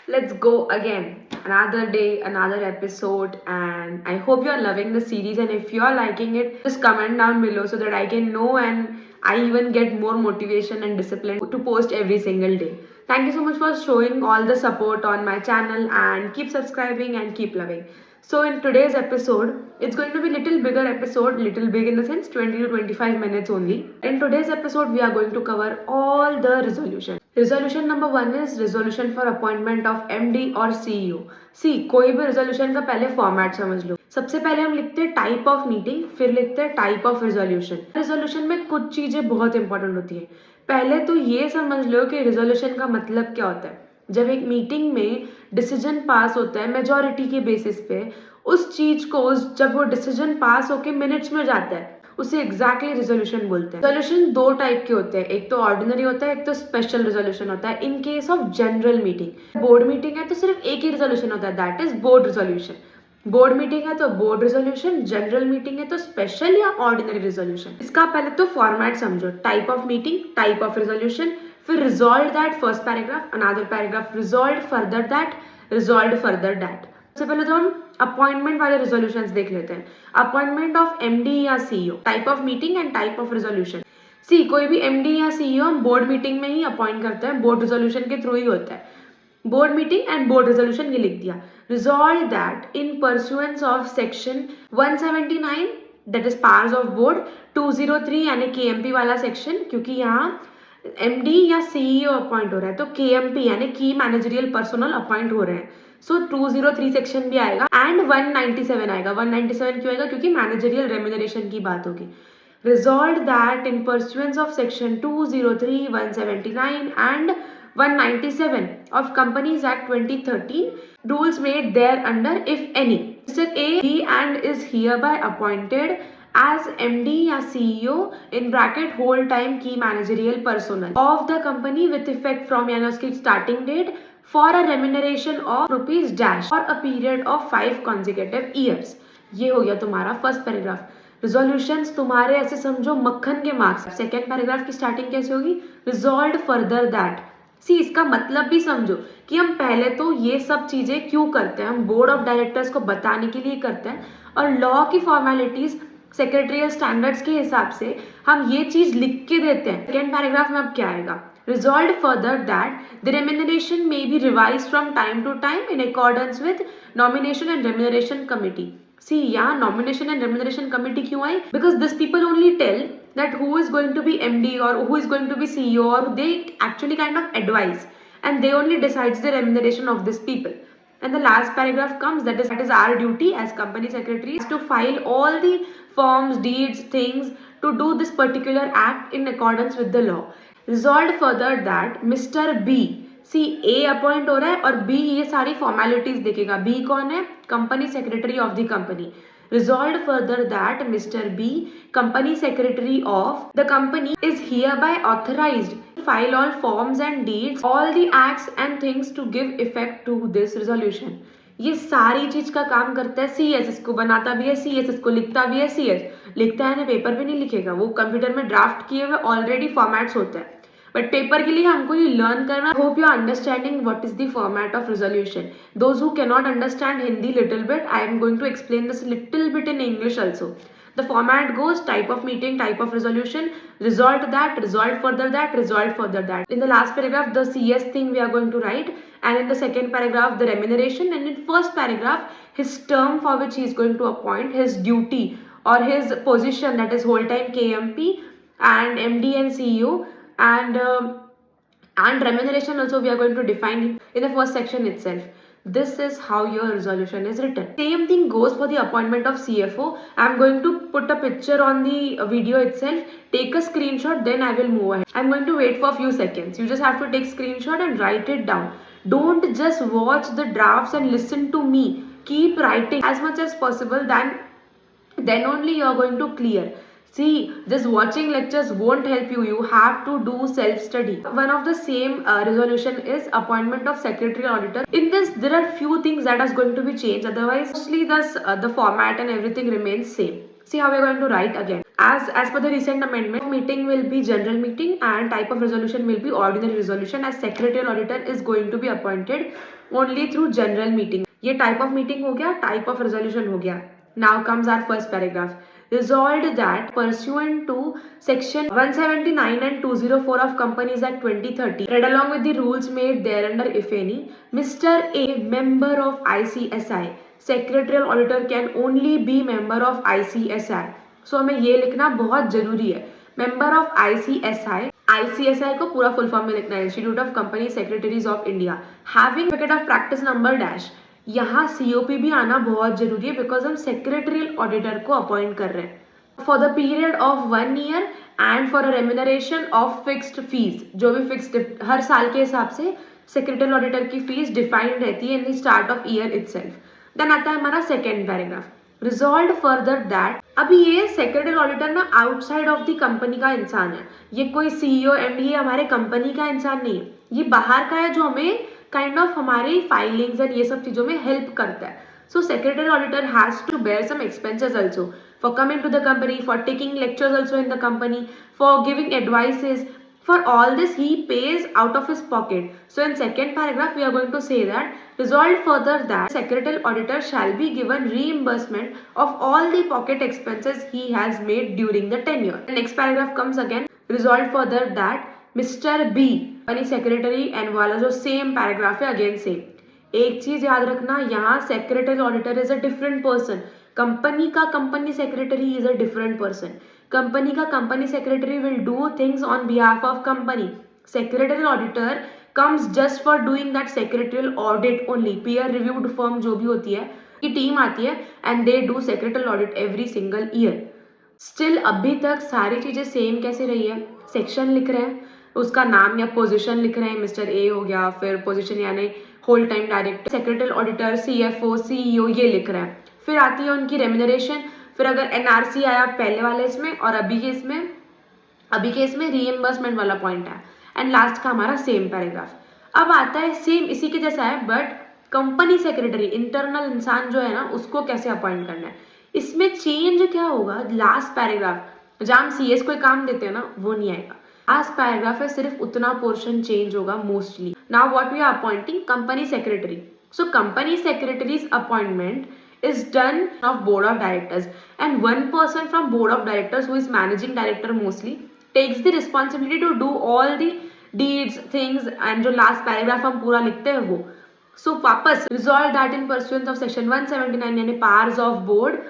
Let's go again. Another day, another episode, and I hope you're loving the series. And if you're liking it, just comment down below so that I can know and I even get more motivation and discipline to post every single day. Thank you so much for showing all the support on my channel and keep subscribing and keep loving. So in today's episode, it's going to be little bigger episode, little big in the sense 20 to 25 minutes only. In today's episode, we are going to cover all the resolution. Resolution number 1 is resolution for appointment of MD और CEO. See, कोई भी resolution का पहले format समझ लो. सबसे पहले हम लिखते हैं टाइप ऑफ मीटिंग, फिर लिखते हैं टाइप ऑफ रिजोल्यूशन. रिजोल्यूशन में कुछ चीजें बहुत इंपॉर्टेंट होती है. पहले तो ये समझ लो कि रिजोल्यूशन का मतलब क्या होता है. जब एक मीटिंग में डिसीजन पास होता है मेजॉरिटी के बेसिस पे, उस चीज को जब वो डिसीजन पास होके मिनट्स में जाता है, उसे एग्जैक्टली रिजोल्यूशन बोलते हैं. रिजोल्यूशन दो टाइप के होते हैं, एक तो ऑर्डिनरी होता है, एक तो स्पेशल रिजोल्यूशन होता है. In case of general meeting, board meeting है तो सिर्फ एक ही रिजोल्यूशन होता है, that is board resolution. Board meeting है तो बोर्ड रिजोल्यूशन, जनरल मीटिंग है तो स्पेशल या ऑर्डिनरी रिजोल्यूशन. इसका पहले तो फॉर्मेट समझो. Type of meeting, type of resolution, फिर resolve that first paragraph, another paragraph resolve further that, resolve further that. सबसे पहले तो हम अपॉइंटमेंट वाले रिजोल्यूशंस देख लेते हैं. अपॉइंटमेंट ऑफ एमडी या CEO, type of meeting and type of resolution. See कोई भी एमडी या सीईओ हम बोर्ड मीटिंग में ही अपॉइंट करते हैं, बोर्ड रिजोल्यूशन के थ्रू ही होता है. Board meeting and board resolution ये लिख दिया. Resolve that in pursuance of section 179 that is powers of board, 203 यानी केएमपी वाला सेक्शन, क्योंकि यहाँ एमडी या सीईओ अपॉइंट हो रहा है तो केएमपी यानी की मैनेजरियल पर्सनल अपॉइंट हो रहे हैं. सो 203 सेक्शन भी आएगा एंड 197 आएगा. 197 क्यों आएगा? क्योंकि मैनेजरियल रेम्यूनरेशन की बात होगी. Resolve that in pursuance of section 203, 179 and 197 of Companies Act 2013, rules made thereunder, if any, Mr. A be and is hereby appointed as MD या CEO in bracket whole time key managerial personnel of the company with effect from यानी उसकी starting date for a remuneration of rupees dash for a period of 5 consecutive years. ये हो गया तुम्हारा first paragraph. Resolutions तुम्हारे ऐसे समझो मक्खन के मार्क्स. सेकेंड पैराग्राफ की स्टार्टिंग कैसे होगी? Resolve further that. सी इसका मतलब भी समझो कि हम पहले तो ये सब चीजें क्यों करते हैं. हम बोर्ड ऑफ डायरेक्टर्स को बताने के लिए करते हैं और लॉ की फॉर्मेलिटीज सेक्रेटरियल स्टैंडर्ड्स के हिसाब से हम ये चीज लिख के देते हैं. सेकेंड पैराग्राफ में अब क्या आएगा? Resolved further that the remuneration may be revised from time to time in accordance with nomination and remuneration committee. See, यहाँ nomination and remuneration committee क्यों आई? Because these people only tell that who is going to be MD or who is going to be CEO, or they actually kind of advise and they only decides the remuneration of these people. And the last paragraph comes, that is our duty as company secretaries to file all the forms, deeds, things to do this particular act in accordance with the law. Resolved further that Mr. B, C A appoint हो रहा है और B ये सारी formalities देखेगा. B कौन है? Company secretary of the company. Resolved further that Mr. B, company secretary of the company, is hereby authorized to file all forms and deeds, all the acts and things to give effect to this resolution. ये सारी चीज का काम करता है CS. इसको बनाता भी है सीएस, इसको लिखता भी है सीएस. लिखता है ना, पेपर पे नहीं लिखेगा, वो कंप्यूटर में ड्राफ्ट किए हुए ऑलरेडी फॉर्मेट्स होते हैं. बट पेपर के लिए हमको ये लर्न करना. Hope you are understanding what is the format of resolution. Those who can not understand Hindi little bit, I am going to explain this little bit in English also. The format goes type of meeting, type of resolution, resolved that, resolved further that, resolved further that. In the last paragraph, the CS thing we are going to write, and in the second paragraph, the remuneration, and in first paragraph, his term for which he is going to appoint, his duty or his position, that is whole time KMP and MD and CEO, and remuneration also we are going to define in the first section itself. This is how your resolution is written. Same thing goes for the appointment of CFO. I am going to put a picture on the video itself. Take a screenshot, then I will move ahead. I am going to wait for a few seconds. You just have to take screenshot and write it down. Don't just watch the drafts and listen to me. Keep writing as much as possible, then only you are going to clear. See, just watching lectures won't help you. You have to do self-study. One of the same resolution is appointment of secretary auditor. In this, there are few things that are going to be changed. Otherwise, mostly the format and everything remains same. See how we are going to write again. As per the recent amendment, meeting will be general meeting and type of resolution will be ordinary resolution, as secretarial auditor is going to be appointed only through general meeting. ये type of meeting हो गया, type of resolution हो गया. Now comes our first paragraph. Resolved that pursuant to section 179 and 204 of Companies Act 2013, read along with the rules made thereunder if any, Mr. A, member of ICSI, secretarial auditor can only be member of ICSI. सो हमें ये लिखना बहुत जरूरी है. Member of ICSI, ICSI को पूरा full form में लिखना है, institute of company secretaries of India, having certificate of practice number dash. यहाँ सीओपी भी आना बहुत जरूरी है बिकॉज हम सेक्रेटरियल ऑडिटर को अपॉइंट कर रहे हैं for the period of 1 year and for a remuneration of fixed fees. जो भी फिक्स्ड हर साल के हिसाब से सेक्रेटरियल ऑडिटर की फीस डिफाइंड रहती है in the start of year itself. Then आता है हमारा second paragraph. Resolve further that, अभी ये सेक्रेटरियल ऑडिटर ना आउटसाइड ऑफ द कंपनी का इंसान है. ये कोई सीईओ एमडी हमारे कंपनी का इंसान नहीं है, ये बाहर का है जो हमें काइंड ऑफ हमारी फाइलिंग्स एंड ये सब चीजों में हेल्प करता है. So secretarial auditor has to bear some expenses also for coming to the company, for taking lectures also in the company, for giving advices. For all this he pays out of his pocket. So in second paragraph we are going to say that resolved further that secretarial auditor shall be given reimbursement of all the pocket expenses he has made during the tenure. The next paragraph comes again. Resolved further that Mr. B यानी secretary and वाला जो same paragraph है again same. एक चीज याद रखना, यहाँ secretarial auditor is a different person. Company का company secretary is a different person. Company का company secretary will do things on behalf of company. Secretarial auditor comes just for doing that secretarial audit only. Peer reviewed firm जो भी होती है की team आती है and they do secretarial audit every single year. Still अभी तक सारी चीजें सेम कैसे रही है. सेक्शन लिख रहे हैं, उसका नाम या पोजीशन लिख रहे हैं, मिस्टर ए हो गया, फिर पोजीशन यानी whole time director, secretarial auditor, CFO, CEO ये लिख रहे हैं. फिर आती है उनकी रेम्यूनरेशन. फिर अगर एनआरसी आया पहले वाले इसमें और अभी के इसमें रीएम्बर्समेंट वाला पॉइंट है. एंड लास्ट का हमारा सेम पैराग्राफ. अब आता है सेम इसी के जैसा है बट कंपनी सेक्रेटरी इंटरनल इंसान जो है ना उसको कैसे अपॉइंट करना है. इसमें चेंज क्या होगा, लास्ट पैराग्राफ जहाँ हम सीएस को काम देते हैं ना वो नहीं आएगा. लास्ट पैराग्राफ है सिर्फ उतना पोर्शन चेंज होगा mostly. Now what we are appointing company secretary. So company secretary's appointment is done of board of directors, and one person from board of directors who is managing director mostly takes the responsibility to do all the deeds things. and जो last paragraph हम पूरा लिखते हैं वो. so वापस resolve that in pursuance of section 179 यानी powers of board,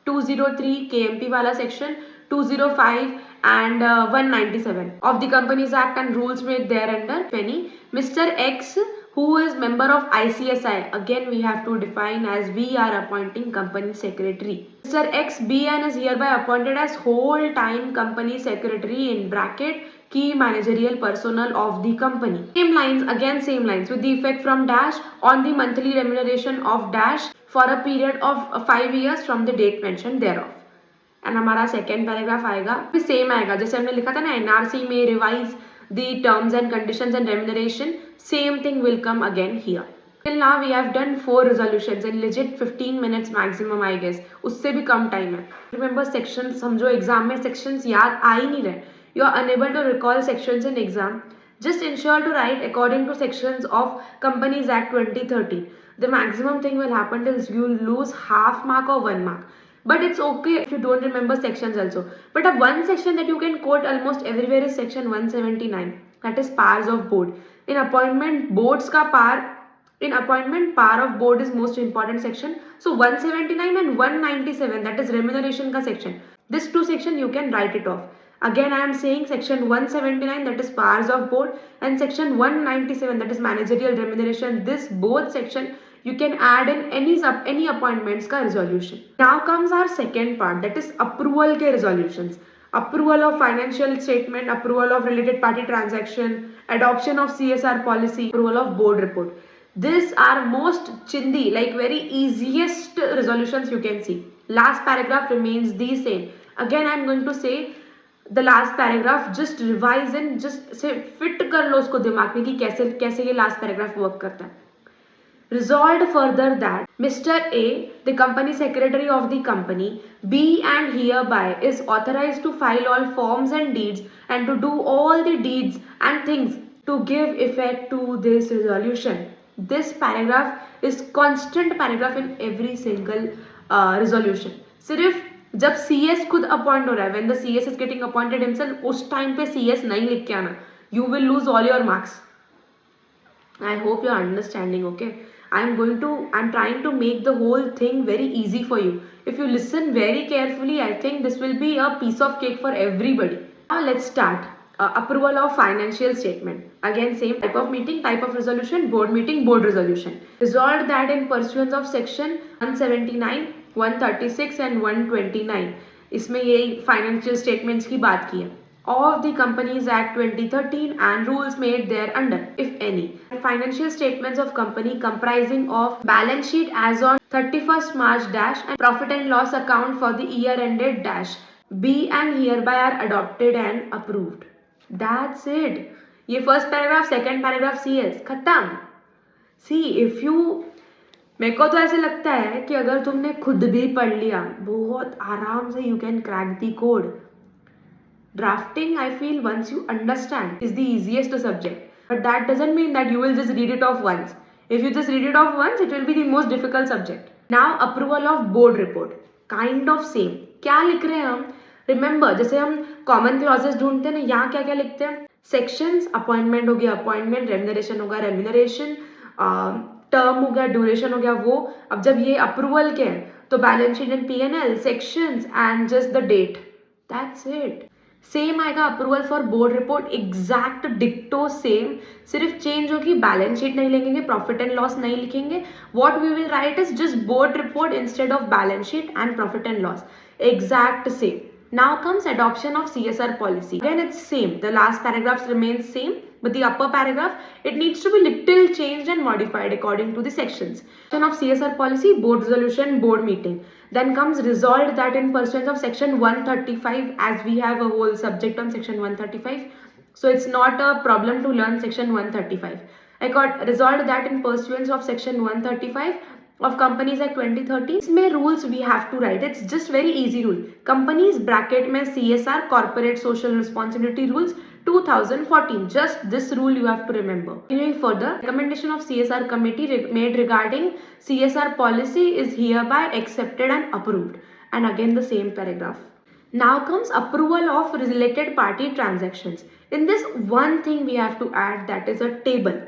203 KMP वाला section, 205 and 197 of the Companies Act and rules made thereunder. Penny Mr. X who is member of ICSI, again we have to define as we are appointing company secretary. Mr. X BN is hereby appointed as whole time company secretary in bracket key managerial personnel of the company. Same lines, again same lines with the effect from dash on the monthly remuneration of dash for a period of 5 years from the date mentioned thereof. And हमारा second paragraph आएगा फिर same आएगा जैसे हमने लिखा था ना NRC में revise the terms and conditions and remuneration. Same thing will come again here. Till now we have done 4 resolutions in legit 15 minutes maximum I guess, उससे भी कम टाइम है. रिमेंबर सेक्शन, समझो एग्जाम में सेक्शंस याद आ ही नहीं रहे. You are unable to recall sections in exam. Just ensure to write according to sections of Companies Act 2013. The maximum thing will happen is you will lose half mark or 1 mark. But it's okay if you don't remember sections also. But one section that you can quote almost everywhere is section 179. That is powers of board. In appointment boards का power of board is most important section. So 179 and 197 that is remuneration का section. This 2 section you can write it off. Again I am saying section 179 that is powers of board and section 197 that is managerial remuneration. This both section you can add in any appointments का resolution. Now comes our second part, that is approval के resolutions. Approval of financial statement, approval of related party transaction, adoption of CSR policy, approval of board report. These are most chindi, like very easiest resolutions you can see. Last paragraph remains the same. Again I am going to say the last paragraph, just revise and just say fit कर लो उसको दिमाग में कि कैसे ये last paragraph work करता है. Resolved further that Mr. A, the company secretary of the company, be and hereby is authorized to file all forms and deeds and to do all the deeds and things to give effect to this resolution. This paragraph is constant paragraph in every single resolution. सिर्फ जब CS खुद appoint हो रहा है, when the CS is getting appointed himself, उस time पे CS नहीं लिख के आना. You will lose all your marks. I hope you're understanding, okay? I'm trying to make the whole thing very easy for you. If you listen very carefully, I think this will be a piece of cake for everybody. Now let's start. Approval of financial statement. Again, same type of meeting, type of resolution, board meeting, board resolution. Resolved that in pursuance of section 179, 136 and 129. इसमें ये financial statements की बात की है. Of the Companies Act 2013 and rules made thereunder, if any. Financial statements of company comprising of balance sheet as on 31st March dash and profit and loss account for the year ended dash be and hereby are adopted and approved. That's it. ये first paragraph, second paragraph CS खत्म. See, if you मेरे को तो ऐसे लगता है कि अगर तुमने खुद भी पढ़ लिया बहुत आराम से you can crack the code. Drafting, I feel, once you understand, is the easiest subject. But that doesn't mean that you will just read it off once. If you just read it off once, it will be the most difficult subject. Now, approval of board report. Kind of same. क्या लिख रहे हैं हम? Remember, जैसे हम common clauses ढूंढते हैं ना, यहाँ क्या क्या लिखते हैं? Sections, appointment हो गया appointment, remuneration होगा remuneration, term हो गया duration हो गया वो. अब जब ये approval के हैं, तो balance sheet and P&L, sections and just the date. That's it. Same आएगा approval for board report, exact डिक्टो सेम, सिर्फ चेंज होगी बैलेंस शीट नहीं लिखेंगे, प्रॉफिट एंड लॉस नहीं लिखेंगे. What we will write is just board report instead of balance sheet and profit and loss, exact same. Now comes adoption of CSR policy. Again, it's same. The last paragraphs remain same, but the upper paragraph, it needs to be little changed and modified according to the sections. Adoption of CSR policy, board resolution, board meeting. Then comes resolved that in pursuance of section 135, as we have a whole subject on section 135, so it's not a problem to learn section 135. I got resolved that in pursuance of section 135 of Companies Act 2013, इसमें rules we have to write. It's just very easy rule. Companies bracket में CSR, Corporate Social Responsibility Rules 2014. Just this rule you have to remember. Continuing further, recommendation of CSR committee made regarding CSR policy is hereby accepted and approved. And again the same paragraph. Now comes approval of related party transactions. In this, one thing we have to add, that is a table.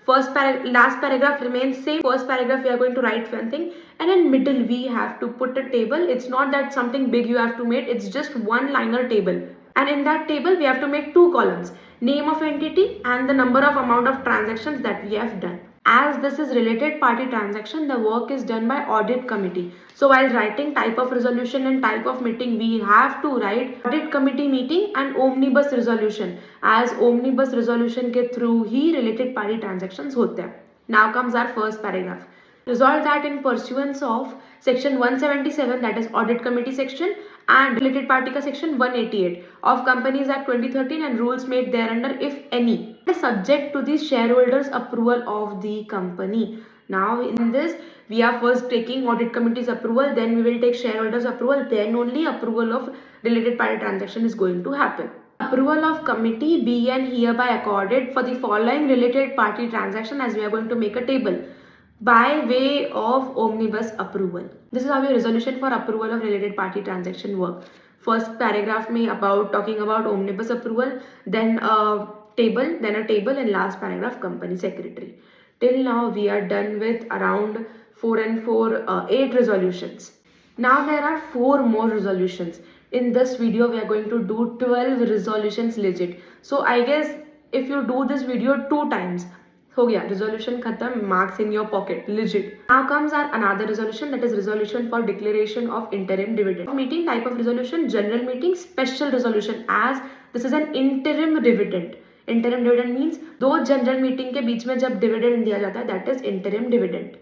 Last paragraph remains same. First paragraph we are going to write one thing, and in middle we have to put a table. It's not that something big you have to make, it's just one liner table. And in that table we have to make two columns, name of entity and the number of amount of transactions that we have done. As this is related party transaction, the work is done by audit committee. So while writing type of resolution and type of meeting, we have to write audit committee meeting and omnibus resolution, as omnibus resolution के through ही related party transactions होते हैं. Now comes our first paragraph. Resolve that in pursuance of section 177, that is audit committee section, and related party का section 188 of Companies Act 2013 and rules made thereunder, if any, is subject to the shareholders approval of the company. Now in this we are first taking audit committee's approval, then we will take shareholders approval, then only approval of related party transaction is going to happen. Approval of committee be and hereby accorded for the following related party transaction, as we are going to make a table by way of omnibus approval. This is how your resolution for approval of related party transaction work. First paragraph में about talking about omnibus approval, then a table, and last paragraph company secretary. Till now we are done with around 4 and 4 8 resolutions. Now there are 4 more resolutions. In this video we are going to do 12 resolutions legit. So I guess if you do this video 2 times, हो गया, resolution खत्म, marks in your pocket, legit. Now comes our another resolution, that is resolution for declaration of interim dividend. Meeting type of resolution, general meeting, special resolution, as this is an interim dividend. Interim dividend means दो general meeting के बीच में जब dividend दिया जाता है, that is interim dividend.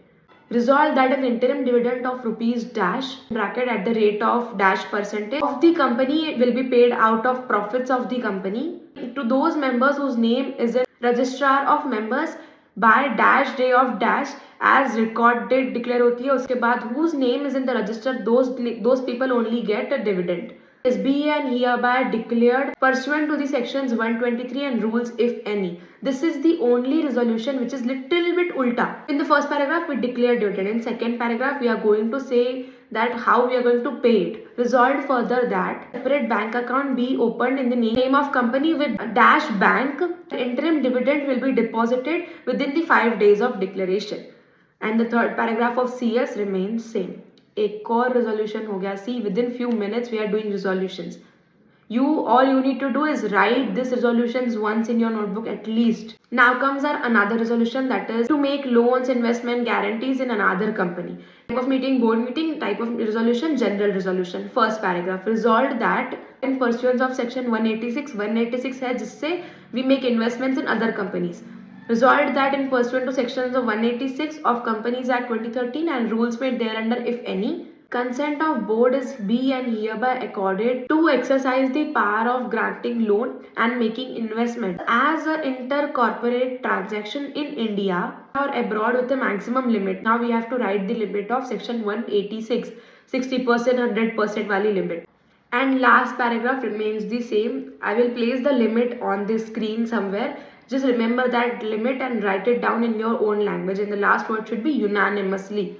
Resolve that an interim dividend of rupees dash bracket at the rate of dash percentage of the company will be paid out of profits of the company to those members whose name is in registrar of members by dash day of dash as record date declare होती है, उसके बाद whose name is in the register, those people only get a dividend. Is be and hereby declared pursuant to the sections 123 and rules if any. This is the only resolution which is little bit ulta. In the first paragraph we declare dividend. In second paragraph we are going to say that how we are going to pay it. Resolved further that separate bank account be opened in the name of company with dash bank. Interim dividend will be deposited within the 5 days of declaration. And the third paragraph of CS remains same. एक और resolution हो गया. See, within few minutes we are doing resolutions. All you need to do is write these resolutions once in your notebook at least. Now comes our another resolution, that is to make loans, investment guarantees in another company. Type of meeting, board meeting. Type of resolution, general resolution. First paragraph, resolved that in pursuance of section 186 है जिससे we make investments in other companies. Resolved that in pursuant to sections of 186 of Companies Act 2013 and rules made thereunder if any, consent of board is be and hereby accorded to exercise the power of granting loan and making investment as an intercorporate transaction in India or abroad with a maximum limit. Now we have to write the limit of section 186, 60%, 100% wali limit. And last paragraph remains the same. I will place the limit on the screen somewhere. Just remember that limit and write it down in your own language, and the last word should be unanimously.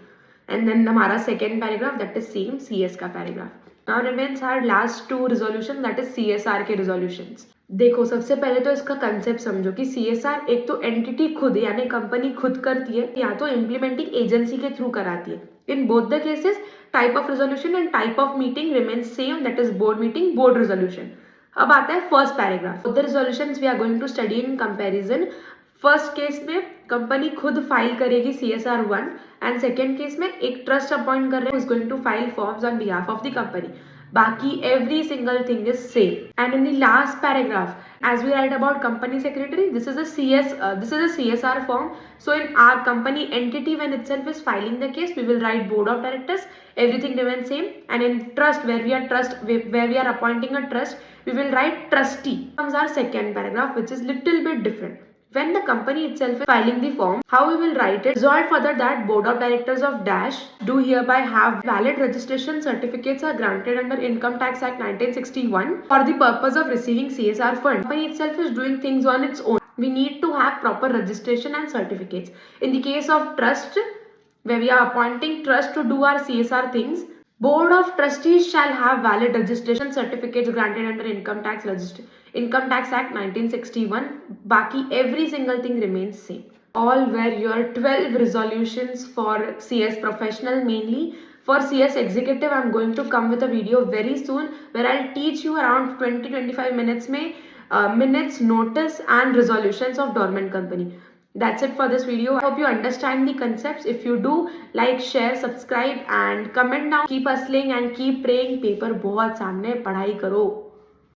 And then हमारा second paragraph, that is same CS का paragraph. Now remains our last two resolution, that is CSR के resolutions. देखो सबसे पहले तो इसका concept समझो कि CSR एक तो एंटिटी खुद यानी कंपनी खुद करती है या तो इम्प्लीमेंटिंग एजेंसी के थ्रू कराती है. In both the cases type of resolution and type of meeting remains same, that is board meeting, board resolution. अब आता है first paragraph. The resolutions we are going to study in comparison. First case में company खुद file करेगी CSR 1 and second case में एक trust appoint कर रहे हैं, is going to file forms on behalf of the company. बाकी every single thing is same. And in the last paragraph, as we write about company secretary, this is a CSR form. So in our company entity, when itself is filing the case, we will write board of directors, everything remains same. And in trust, where we are appointing a trust, we will write trustee. Comes our second paragraph, which is little bit different. When the company itself is filing the form, how we will write it? Resolved further that board of directors of dash do hereby have valid registration certificates are granted under Income Tax Act 1961 for the purpose of receiving CSR fund. Company itself is doing things on its own. We need to have proper registration and certificates. In the case of trust, where we are appointing trust to do our CSR things, Board of Trustees shall have valid registration certificates granted under Income Tax Act 1961. Baki every single thing remains same. All were your 12 resolutions for CS professional mainly. For CS executive, I'm going to come with a video very soon where I'll teach you around 20-25 minutes notice and resolutions of dormant company. That's it for this video. I hope you understand the concepts. If you do, like, share, subscribe and comment down. Keep hustling and keep praying. Paper बहुत सामने, पढ़ाई करो.